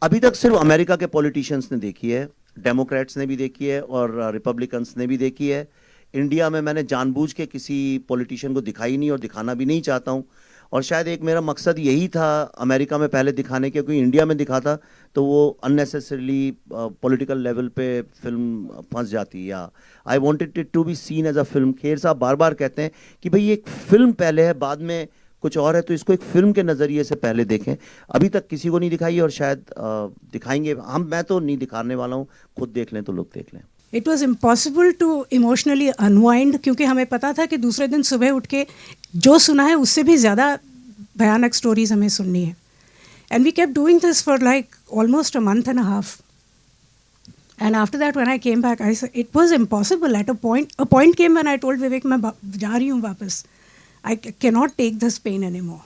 अभी तक सिर्फ अमेरिका के पॉलिटिशियंस ने देखी है, डेमोक्रेट्स ने भी देखी है और रिपब्लिकन्स ने भी देखी है। इंडिया में मैंने जानबूझ के किसी पॉलिटिशियन को दिखाई नहीं और दिखाना भी नहीं चाहता हूँ। और शायद एक मेरा मकसद यही था अमेरिका में पहले दिखाने के, क्योंकि इंडिया में दिखाता तो वो अननेसेसरली पॉलिटिकल लेवल पे फिल्म फंस जाती। या I wanted it to be seen as a film. Kher साहब बार बार कहते हैं कि भाई ये एक फिल्म पहले है, बाद में कुछ और है, तो इसको एक फिल्म के नज़रिए से पहले देखें। अभी तक किसी को नहीं दिखाई और शायद दिखाएंगे हम। मैं तो नहीं दिखाने वाला हूँ, खुद देख लें तो लोग देख लें। It was impossible to emotionally unwind, क्योंकि हमें पता था कि दूसरे दिन सुबह उठ के जो सुना है उससे भी ज़्यादा भयानक स्टोरीज हमें सुननी है। And we kept doing this for like almost a month and a half. And after that, when I came back, I said it was impossible. At a point came when I told Vivek, मैं जा रही हूँ वापस. I cannot take this pain anymore.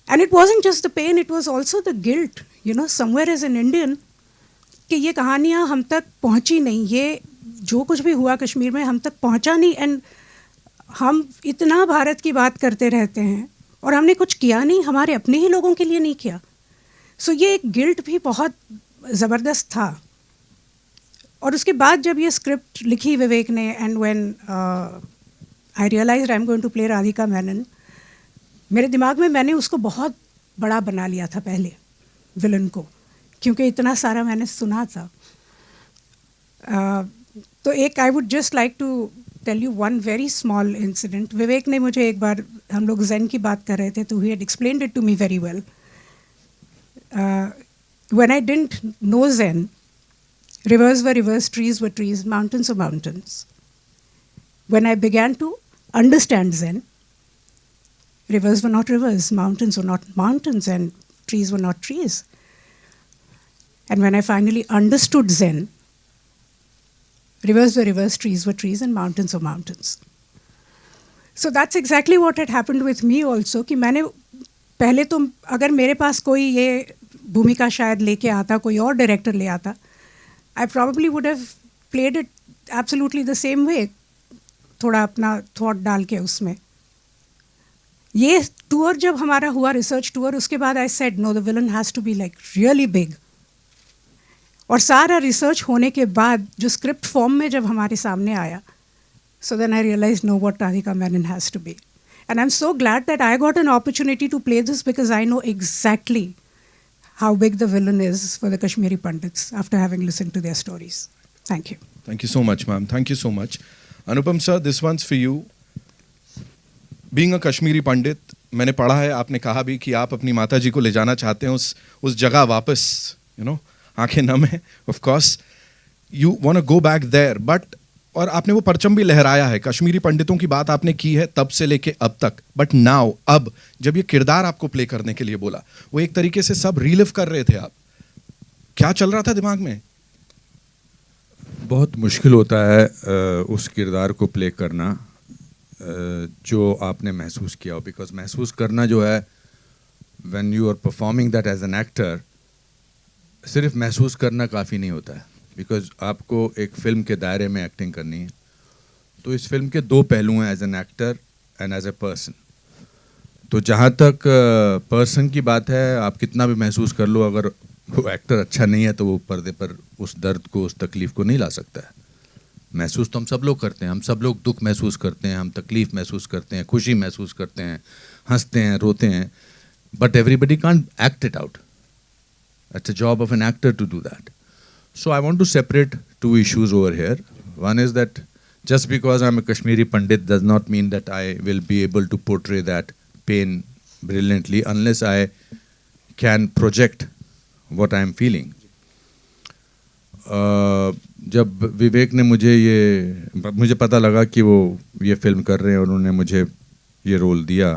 And it wasn't just the pain; it was also the guilt. You know, somewhere as an Indian, कि ये कहानियाँ हम तक पहुँची नहीं, ये जो कुछ भी हुआ कश्मीर में हम तक पहुँचा नहीं, एंड हम इतना भारत की बात करते रहते हैं और हमने कुछ किया नहीं, हमारे अपने ही लोगों के लिए नहीं किया. सो ये एक गिल्ट भी बहुत ज़बरदस्त था. और उसके बाद जब ये स्क्रिप्ट लिखी विवेक ने, and when I realised I am going to play Radhika Menon, मेरे दिमाग में मैंने उसको बहुत बड़ा बना लिया था पहले, विलन को, क्योंकि इतना सारा मैंने सुना था. तो एक I would just like to tell you one very small incident. Vivek ने मुझे एक बार, हम लोग ज़ेन की बात कर रहे थे, तो he had explained it to me very well. When I didn't know then, rivers were rivers, trees were trees, mountains were mountains. When I began to understand Zen, rivers were not rivers, mountains were not mountains, and trees were not trees. And when I finally understood Zen, rivers were rivers, trees were trees, and mountains were mountains. So that's exactly what had happened with me also, कि मैंने पहले तो, अगर मेरे पास कोई ये भूमिका शायद लेके आता, कोई और डायरेक्टर ले आता, I probably would have played it absolutely the same way, थोड़ा अपना थॉट डाल के उसमें. ये टूर जब हमारा हुआ, रिसर्च टूर, उसके बाद I said no, the villain has to be like really big. और सारा रिसर्च होने के बाद जो स्क्रिप्ट फॉर्म में जब हमारे सामने आया, so then I realized no, what Radhika Menon has to be. And I'm so glad that I got an opportunity to play this, because I know exactly how big the villain is for the Kashmiri Pandits after having listened to their stories. Thank you. Thank you so much, ma'am. Thank you so much. Anupam sir, this one's for you. Being a Kashmiri Pandit, मैंने पढ़ा है, आपने कहा भी कि आप अपनी माता जी को ले जाना चाहते हैं उस जगह वापस, you know, आंखें नम है. Of course, you want to go back there, but और आपने वो परचम भी लहराया है, कश्मीरी पंडितों की बात आपने की है तब से लेके अब तक. बट नाउ, अब जब ये किरदार आपको प्ले करने के लिए बोला, वो एक तरीके से सब रीलिव कर रहे थे आप, क्या चल रहा था दिमाग में? बहुत मुश्किल होता है उस किरदार को प्ले करना जो आपने महसूस किया हो, बिकॉज महसूस करना जो है, when you are performing that as an actor, सिर्फ महसूस करना काफ़ी नहीं होता है, बिकॉज आपको एक फ़िल्म के दायरे में एक्टिंग करनी है. तो इस फिल्म के दो पहलू हैं, as an actor and as a person. तो जहाँ तक पर्सन की बात है, आप कितना भी महसूस कर लो, अगर वो एक्टर अच्छा नहीं है तो वो पर्दे पर उस दर्द को, उस तकलीफ़ को नहीं ला सकता है. महसूस तो हम सब लोग करते हैं, हम सब लोग दुख महसूस करते हैं, हम तकलीफ़ महसूस करते हैं, खुशी महसूस करते हैं, हंसते हैं, रोते हैं, but everybody can't act it out. It's a job of an actor to do that. So I want to separate two issues over here. One is that just because I'm a Kashmiri Pandit does not mean that I will be able to portray that pain brilliantly unless I can project what I'm feeling. जब विवेक ने मुझे पता लगा कि वो ये film कर रहे हैं और उन्होंने मुझे ये रोल दिया,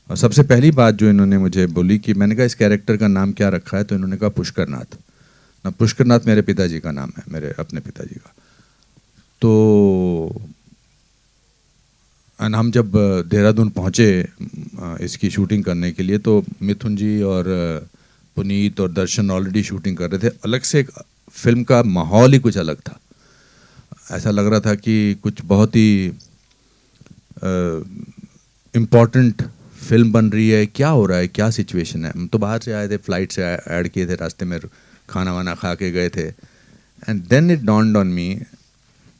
और सबसे पहली बात जो इन्होंने मुझे बोली कि मैंने कहा इस कैरेक्टर का नाम क्या रखा है, तो इन्होंने कहा पुष्करनाथ. ना, पुष्करनाथ मेरे पिताजी का नाम है, मेरे अपने पिताजी का. तो हम जब देहरादून पहुँचे इसकी शूटिंग करने के लिए, तो मिथुन जी और पुनीत और दर्शन ऑलरेडी शूटिंग कर रहे थे. अलग से एक फिल्म का माहौल ही कुछ अलग था. ऐसा लग रहा था कि कुछ बहुत ही इम्पॉर्टेंट फिल्म बन रही है, क्या हो रहा है, क्या सिचुएशन है। हम तो बाहर से आए थे, फ्लाइट से ऐड किए थे, रास्ते में खाना वाना खा के गए थे। And then it dawned on me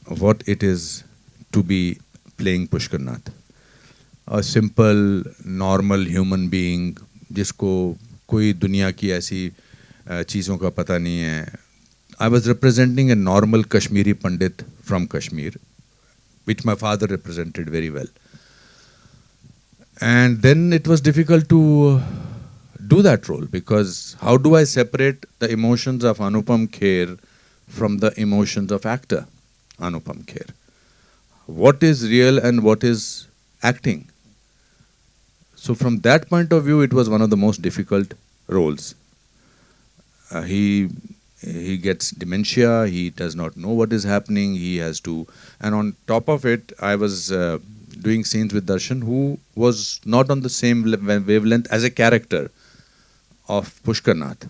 what it is to be playing Pushkar Nath, a simple normal human being जिसको कोई दुनिया की ऐसी चीज़ों का पता नहीं है। I was representing a normal Kashmiri Pandit from Kashmir, which my father represented very well. And then it was difficult to do that role, because how do I separate the emotions of Anupam Kher from the emotions of actor Anupam Kher? What is real and what is acting? So from that point of view, it was one of the most difficult roles. He gets dementia, he does not know what is happening, he has to, and on top of it, I was doing scenes with Darshan, who was not on the same wavelength as a character of Pushkar Nath.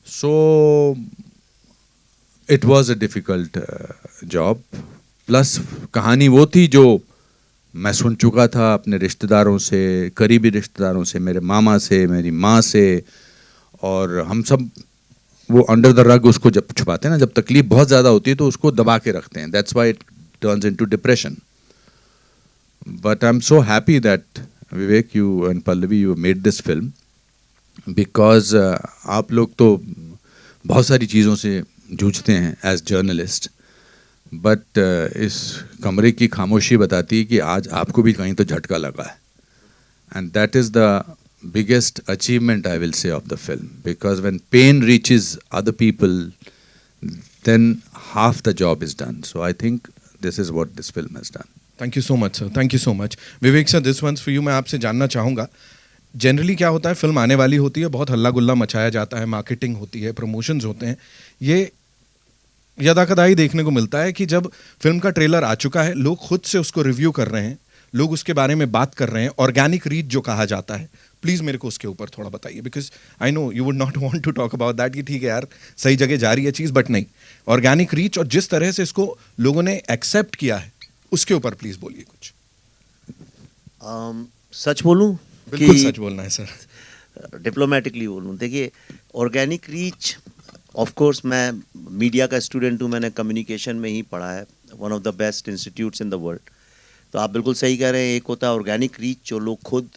So it was a difficult job. Plus कहानी वो थी जो मैं सुन चुका था अपने रिश्तेदारों से, करीबी रिश्तेदारों से, मेरे मामा से, मेरी माँ से, और हम सब वो अंडर द रग उसको जब छुपाते हैं ना, जब तकलीफ बहुत ज़्यादा होती है तो उसको दबा के रखते हैं। That's why it turns into depression. But I am so happy that Vivek, you and Pallavi, you made this film, because आप लोग तो बहुत सारी चीज़ों से जूझते हैं एज जर्नलिस्ट, बट इस कमरे की खामोशी बताती है कि आज आपको भी कहीं तो झटका लगा है। And that is the biggest achievement, I will say, of the film, because when pain reaches other people, then half the job is done. So I think this is what this film has done. Thank you so much sir, thank you so much. Vivek sir, this one's for you. मैं आपसे जानना चाहूँगा, generally क्या होता है, film आने वाली होती है, बहुत हल्ला गुल्ला मचाया जाता है, मार्केटिंग होती है, प्रमोशंस होते हैं, ये यदाकदाई देखने को मिलता है कि जब फिल्म का ट्रेलर आ चुका है, लोग खुद से उसको रिव्यू कर रहे हैं, लोग उसके बारे में बात कर रहे हैं, ऑर्गेनिक रीच जो कहा जाता है, प्लीज़ मेरे को उसके ऊपर थोड़ा बताइए, because I know you would not want to talk about that कि ठीक है यार सही जगह जा रही है चीज़, बट नहीं, ऑर्गेनिक रीच और जिस तरह से इसको लोगों ने एक्सेप्ट किया है उसके ऊपर प्लीज़ बोलिए कुछ। सच बोलूं? बिल्कुल सच बोलना है सर। डिप्लोमेटिकली बोलूं, देखिए ऑर्गेनिक रीच, ऑफ कोर्स मैं मीडिया का स्टूडेंट हूं, मैंने कम्युनिकेशन में ही पढ़ा है, one of the best institutes in the world. तो आप बिल्कुल सही कह रहे हैं, एक होता है ऑर्गेनिक रीच जो लोग खुद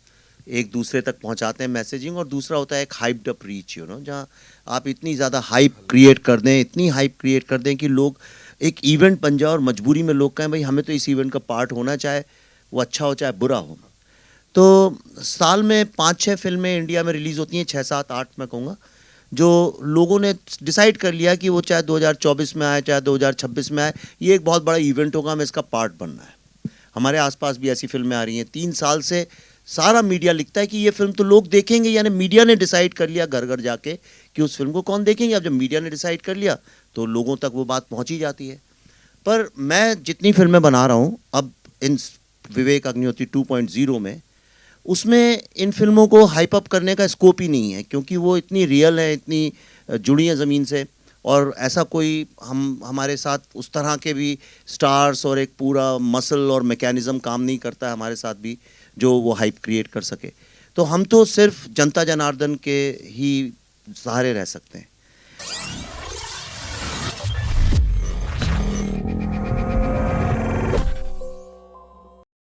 एक दूसरे तक पहुंचाते हैं मैसेजिंग, और दूसरा होता है एक hyped up reach, you know, जहां आप इतनी ज़्यादा हाइप क्रिएट कर दें, इतनी हाइप क्रिएट कर दें कि लोग, एक इवेंट बन जाए और मजबूरी में लोग कहें भाई हमें तो इस इवेंट का पार्ट होना, चाहे वो अच्छा हो चाहे बुरा हो। तो साल में 5-6 फिल्में इंडिया में रिलीज़ होती हैं, 6-7-8 मैं कहूँगा, जो लोगों ने डिसाइड कर लिया कि वो चाहे 2024 में आए चाहे 2026 में आए, ये एक बहुत बड़ा इवेंट होगा, हमें इसका पार्ट बनना है। हमारे आसपास भी ऐसी फिल्में आ रही हैं। 3 साल से सारा मीडिया लिखता है कि ये फिल्म तो लोग देखेंगे, यानी मीडिया ने डिसाइड कर लिया घर घर जाके कि उस फिल्म को कौन देखेंगे। अब जब मीडिया ने डिसाइड कर लिया तो लोगों तक वो बात पहुंची जाती है। पर मैं जितनी फिल्में बना रहा हूँ अब इन विवेक अग्निहोत्री 2.0 में, उसमें इन फिल्मों को हाइप अप करने का स्कोप ही नहीं है, क्योंकि वो इतनी रियल है, इतनी जुड़ी हैं ज़मीन से, और ऐसा कोई हमारे साथ उस तरह के भी स्टार्स और एक पूरा मसल और मैकेनिज़्म काम नहीं करता है हमारे साथ भी जो वो हाइप क्रिएट कर सके। तो हम तो सिर्फ जनता जनार्दन के ही सहारे रह सकते हैं।